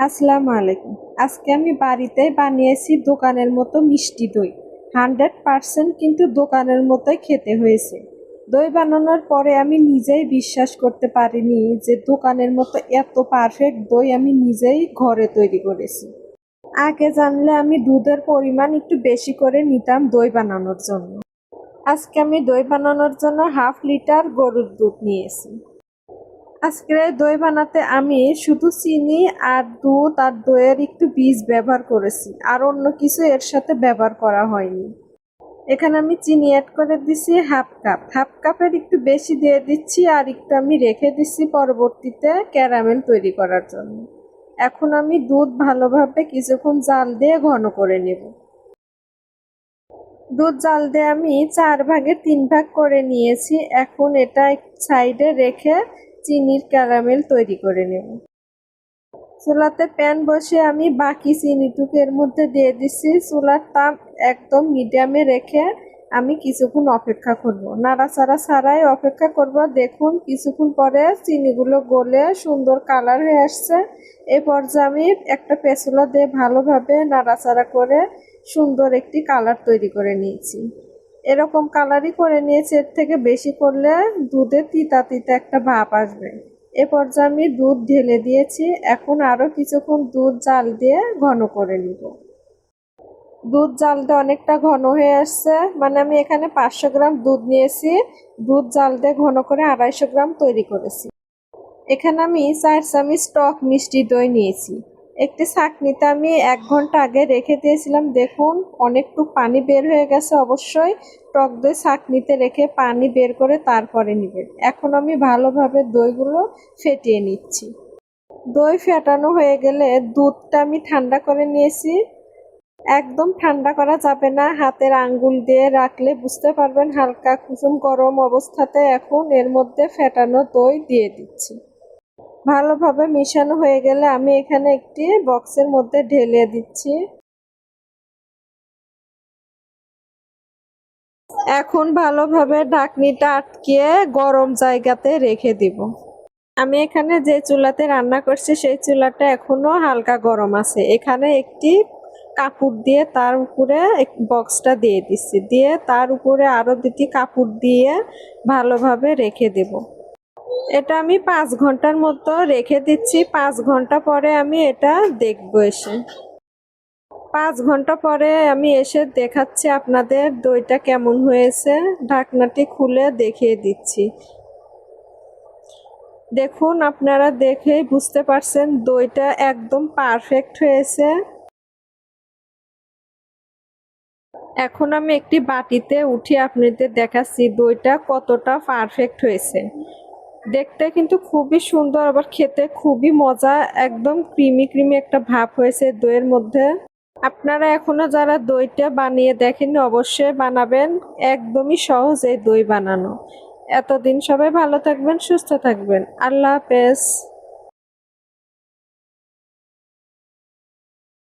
আসসালামু আলাইকুম। আজকে আমি বাড়িতেই বানিয়েছি দোকানের মতো মিষ্টি দই। 100% কিন্তু দোকানের মতোই খেতে হয়েছে। দই বানানোর পরে আমি নিজেই বিশ্বাস করতে পারিনি যে দোকানের মতো এত পারফেক্ট দই আমি নিজেই ঘরে তৈরি করেছি। আগে জানলে আমি দুধের পরিমাণ একটু বেশি করে নিতাম দই বানানোর জন্য। আজকে আমি দই বানানোর জন্য 1/2 লিটার গরুর দুধ নিয়েছি। আজকে দই বানাতে আমি শুধু চিনি আর দুধ আর দইয়ের একটু বীজ ব্যবহার করেছি, আর অন্য কিছু এর সাথে ব্যবহার করা হয়নি। এখানে আমি চিনি অ্যাড করে দিছি হাফ কাপের একটু বেশি দিয়ে দিচ্ছি, আর একটু আমি রেখে দিচ্ছি পরবর্তীতে ক্যারামেল তৈরি করার জন্য। এখন আমি দুধ ভালোভাবে কিছুক্ষণ জাল দিয়ে ঘন করে নেব। দুধ জাল দিয়ে আমি 4/3 করে নিয়েছি। এখন এটা সাইডে রেখে চিনির ক্যারামেল তৈরি করে নেব। চুলাতে প্যান বসে আমি বাকি চিনিটুকু এর মধ্যে দিয়ে দিচ্ছি। চুলার তাপ একদম মিডিয়ামে রেখে আমি কিছুক্ষণ অপেক্ষা করব, নাড়াচাড়া ছাড়াই অপেক্ষা করব। দেখুন কিছুক্ষণ পরে চিনিগুলো গলে সুন্দর কালার হয়ে আসছে। এই পর্যায়ে আমি একটা স্প্যাচুলা দিয়ে ভালোভাবে নাড়াচাড়া করে সুন্দর একটি কালার তৈরি করে নিয়েছি। এরকম কালারই করে নিয়েছি, এর থেকে বেশি করলে দুধে তিতা তিতা একটা ভাব আসবে। এ পর্যায়ে আমি দুধ ঢেলে দিয়েছি। এখন আরও কিছুক্ষণ দুধ জাল দিয়ে ঘন করে নিব। দুধ জাল দিয়ে অনেকটা ঘন হয়ে আসছে, মানে আমি এখানে 500 গ্রাম দুধ নিয়েছি। দুধ জাল দিয়ে ঘন করে 250 গ্রাম তৈরি করেছি। এখানে আমি 4 চামচ টক মিষ্টি দই নিয়েছি। একটি ছাঁকনিতে আমি 1 ঘন্টা আগে রেখে দিয়েছিলাম। দেখুন অনেকটুকু পানি বের হয়ে গেছে। অবশ্যই টক দই ছাঁকনিতে রেখে পানি বের করে তারপরে নেবেন। এখন আমি ভালোভাবে দইগুলো ফেটিয়ে নিচ্ছি। দই ফেটানো হয়ে গেলে দুধটা আমি ঠান্ডা করে নিয়েছি। একদম ঠান্ডা করা যাবে না, হাতের আঙ্গুল দিয়ে রাখলে বুঝতে পারবেন হালকা কুসুম গরম অবস্থাতে এখন এর মধ্যে ফেটানো দই দিয়ে দিচ্ছি। ভালোভাবে মেশানো হয়ে গেলে আমি এখানে একটি বক্সের মধ্যে ঢেলে দিচ্ছি। এখন ভালোভাবে ঢাকনিটা আটকিয়ে গরম জায়গাতে রেখে দিব। আমি এখানে যে চুলাতে রান্না করছি সেই চুলাটা এখনো হালকা গরম আছে। এখানে একটি কাপড় দিয়ে তার উপরে বক্সটা দিয়ে দিচ্ছি, দিয়ে তার উপরে আরো 2টি কাপড় দিয়ে ভালোভাবে রেখে দেব। এটা আমি 5 ঘন্টার মতো রেখে দিচ্ছি। 5 ঘন্টা পরে আমি এটা দেখবো এসে। 5 ঘন্টা পরে আমি এসে দেখাচ্ছি আপনাদের দইটা কেমন হয়েছে। ঢাকনাটি খুলে দেখিয়ে দিচ্ছি। দেখুন আপনারা দেখেই বুঝতে পারছেন দইটা একদম পারফেক্ট হয়েছে। এখন আমি একটি বাটিতে উঠিয়ে আপনাদের দেখাচ্ছি দইটা কতটা পারফেক্ট হয়েছে। দেখতে কিন্তু খুবই সুন্দর, আবার খেতে খুবই মজা। একদম ক্রিমি ক্রিমি একটা ভাব হয়েছে দইয়ের মধ্যে। আপনারা এখনো যারা দইটা বানিয়ে দেখেননি অবশ্যই বানাবেন। একদমই সহজ এই দই বানানো। এতদিন সবাই ভালো থাকবেন, সুস্থ থাকবেন। আল্লাহ হাফেজ।